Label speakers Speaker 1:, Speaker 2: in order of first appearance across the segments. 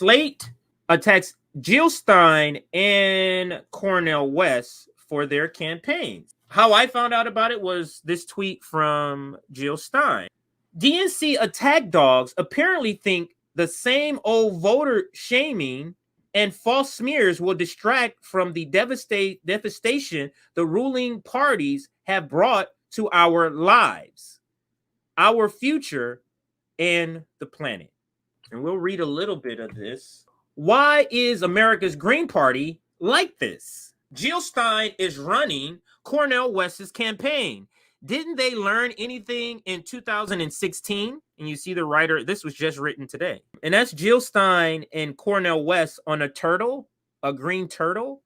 Speaker 1: Slate attacks Jill Stein and Cornel West for their campaigns. How I found out about it was this tweet from Jill Stein. DNC attack dogs apparently think the same old voter shaming and false smears will distract from the devastation the ruling parties have brought to our lives, our future, and the planet. And we'll read a little bit of this. Why is America's Green Party like this? Jill Stein is running Cornel West's campaign. Didn't they learn anything in 2016? And you see the writer, this was just written today. And that's Jill Stein and Cornel West on a turtle, a green turtle.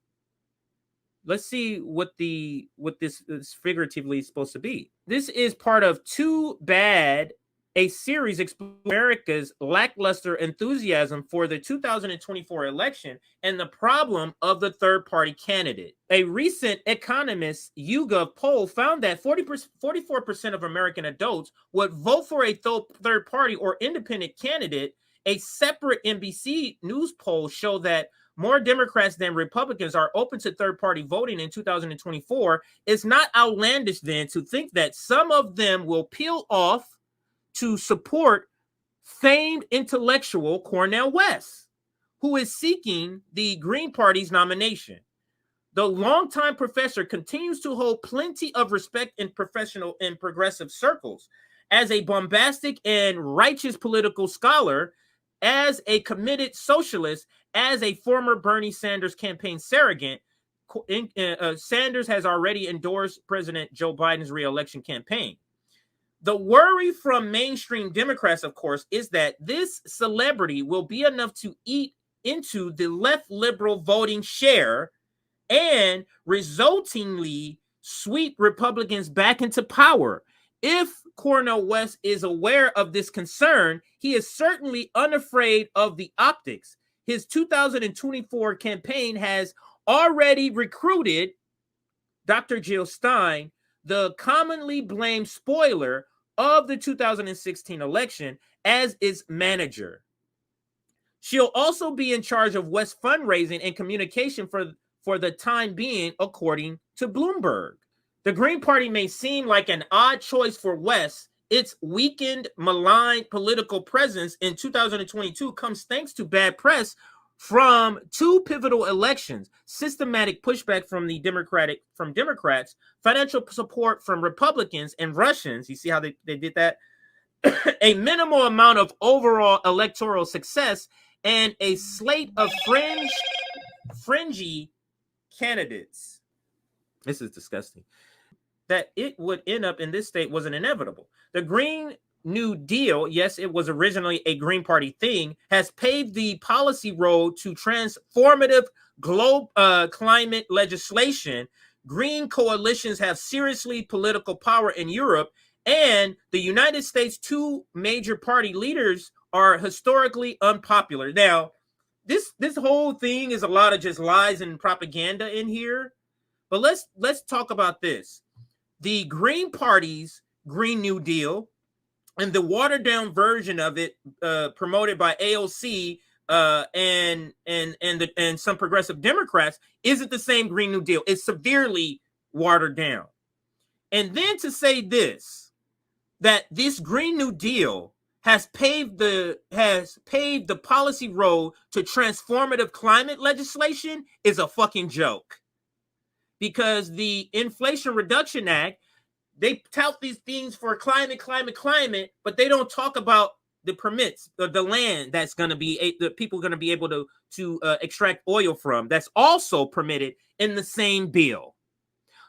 Speaker 1: Let's see what this is figuratively supposed to be. This is part of Too Bad, a series exploring America's lackluster enthusiasm for the 2024 election and the problem of the third-party candidate. A recent Economist YouGov poll found that 44% of American adults would vote for a third-party or independent candidate. A separate NBC News poll showed that more Democrats than Republicans are open to third-party voting in 2024. It's not outlandish then to think that some of them will peel off to support famed intellectual Cornel West, who is seeking the Green Party's nomination. The longtime professor continues to hold plenty of respect in professional and progressive circles. As a bombastic and righteous political scholar, as a committed socialist, as a former Bernie Sanders campaign surrogate, Sanders has already endorsed President Joe Biden's re-election campaign. The worry from mainstream Democrats, of course, is that this celebrity will be enough to eat into the left liberal voting share and resultingly sweep Republicans back into power. If Cornel West is aware of this concern, he is certainly unafraid of the optics. His 2024 campaign has already recruited Dr. Jill Stein, the commonly blamed spoiler of the 2016 election, as its manager. She'll also be in charge of West fundraising and communication for the time being, according to Bloomberg. The Green Party may seem like an odd choice for West. Its weakened, maligned political presence in 2022 comes thanks to bad press from two pivotal elections, systematic pushback from Democrats, financial support from Republicans and Russians. You see how they did that? A minimal amount of overall electoral success and a slate of fringy candidates. This is disgusting. That it would end up in this state wasn't inevitable. The Green New Deal, yes, it was originally a Green Party thing, has paved the policy road to transformative global climate legislation. Green coalitions have seriously political power in Europe, and the United States' two major party leaders are historically unpopular. Now, this whole thing is a lot of just lies and propaganda in here, but let's talk about this. The Green Party's Green New Deal and the watered down version of it, promoted by AOC and some progressive Democrats, isn't the same Green New Deal. It's severely watered down. And then to say this, that this Green New Deal has paved the policy road to transformative climate legislation is a fucking joke. Because the Inflation Reduction Act, they tout these things for climate, but they don't talk about the permits, the land that's going to be, the people going to be able to extract oil from. That's also permitted in the same bill.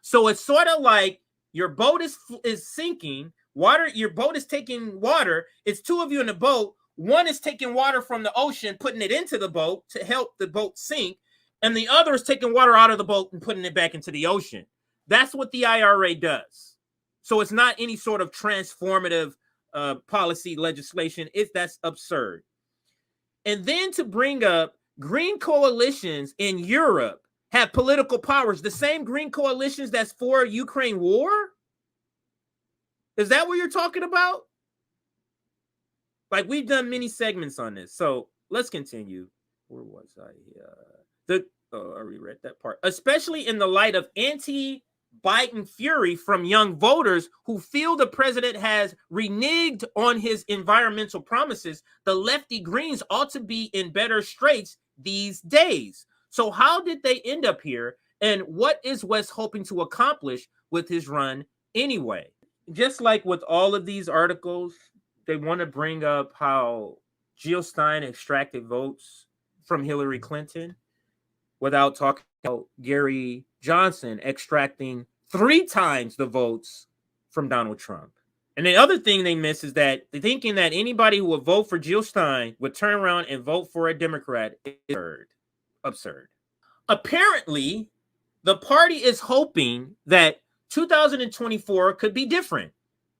Speaker 1: So it's sort of like your boat is sinking, your boat is taking water. It's two of you in the boat. One is taking water from the ocean, putting it into the boat to help the boat sink, and the other is taking water out of the boat and putting it back into the ocean. That's what the IRA does. So it's not any sort of transformative policy legislation. That's absurd. And then to bring up green coalitions in Europe have political powers, the same green coalitions that's for Ukraine war? Is that what you're talking about? Like, we've done many segments on this, so let's continue. where was I? I already read that part. Especially in the light of anti-Biden fury from young voters who feel the president has reneged on his environmental promises, the lefty Greens ought to be in better straits these days. So how did they end up here? And what is West hoping to accomplish with his run anyway? Just like with all of these articles, they want to bring up how Jill Stein extracted votes from Hillary Clinton without talking about Gary Johnson extracting 3 times the votes from Donald Trump. And the other thing they miss is that they're thinking that anybody who would vote for Jill Stein would turn around and vote for a Democrat is absurd. Apparently, the party is hoping that 2024 could be different.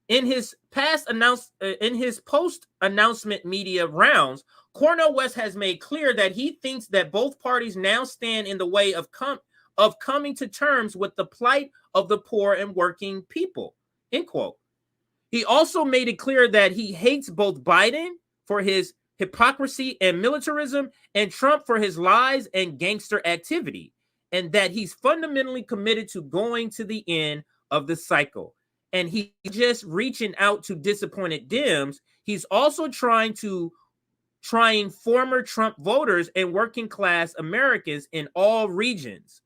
Speaker 1: In his post-announcement media rounds, Cornel West has made clear that he thinks that both parties now stand in the way of coming to terms with the plight of the poor and working people, end quote. He also made it clear that he hates both Biden for his hypocrisy and militarism and Trump for his lies and gangster activity, and that he's fundamentally committed to going to the end of the cycle. And he's just reaching out to disappointed Dems. He's also trying former Trump voters and working class Americans in all regions.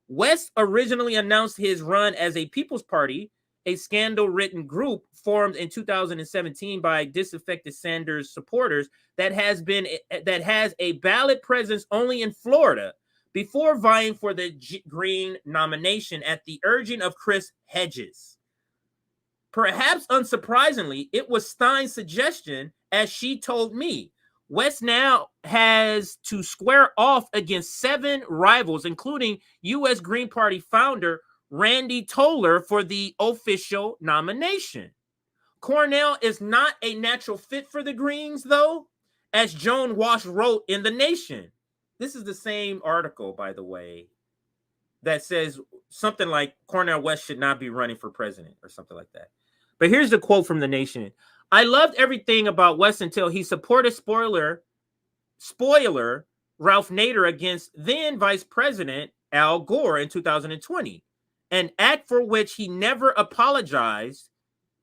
Speaker 1: West originally announced his run as a People's Party, a scandal-ridden group formed in 2017 by disaffected Sanders supporters that has a ballot presence only in Florida, before vying for the Green nomination at the urging of Chris Hedges. Perhaps unsurprisingly, it was Stein's suggestion, as she told me. West now has to square off against 7 rivals, including U.S. Green Party founder Randy Toller for the official nomination. Cornel is not a natural fit for the Greens, though, as Joan Walsh wrote in The Nation. This is the same article, by the way, that says something like Cornel West should not be running for president or something like that. But here's the quote from The Nation. I loved everything about West until he supported spoiler Ralph Nader against then Vice President Al Gore in 2020, an act for which he never apologized.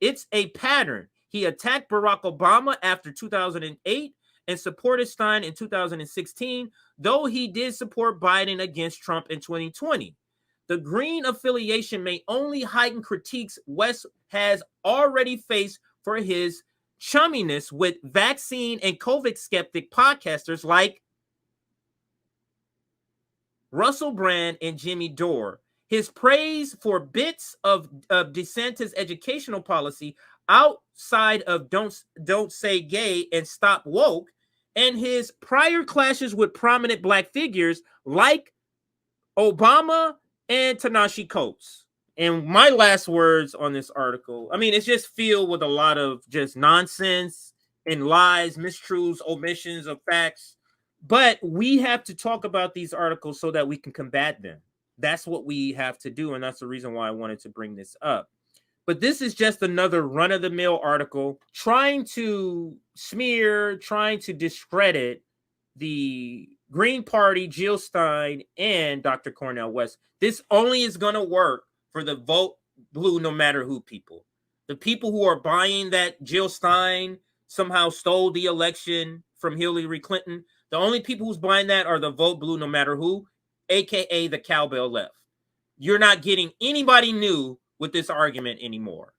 Speaker 1: It's a pattern. He attacked Barack Obama after 2008 and supported Stein in 2016, though he did support Biden against Trump in 2020. The Green affiliation may only heighten critiques West has already faced for his chumminess with vaccine and COVID skeptic podcasters like Russell Brand and Jimmy Dore. His praise for bits of DeSantis' educational policy outside of don't say gay and stop woke, and his prior clashes with prominent Black figures like Obama and Ta-Nehisi Coates. And my last words on this article, I mean, it's just filled with a lot of just nonsense and lies, mistruths, omissions of facts. But we have to talk about these articles so that we can combat them. That's what we have to do, and that's the reason why I wanted to bring this up. But this is just another run-of-the-mill article trying to smear, trying to discredit the Green Party, Jill Stein, and Dr. Cornel West. This only is going to work for the vote blue no matter who people. The people who are buying that Jill Stein somehow stole the election from Hillary Clinton, the only people who's buying that are the vote blue no matter who, aka the cowbell left. You're not getting anybody new with this argument anymore.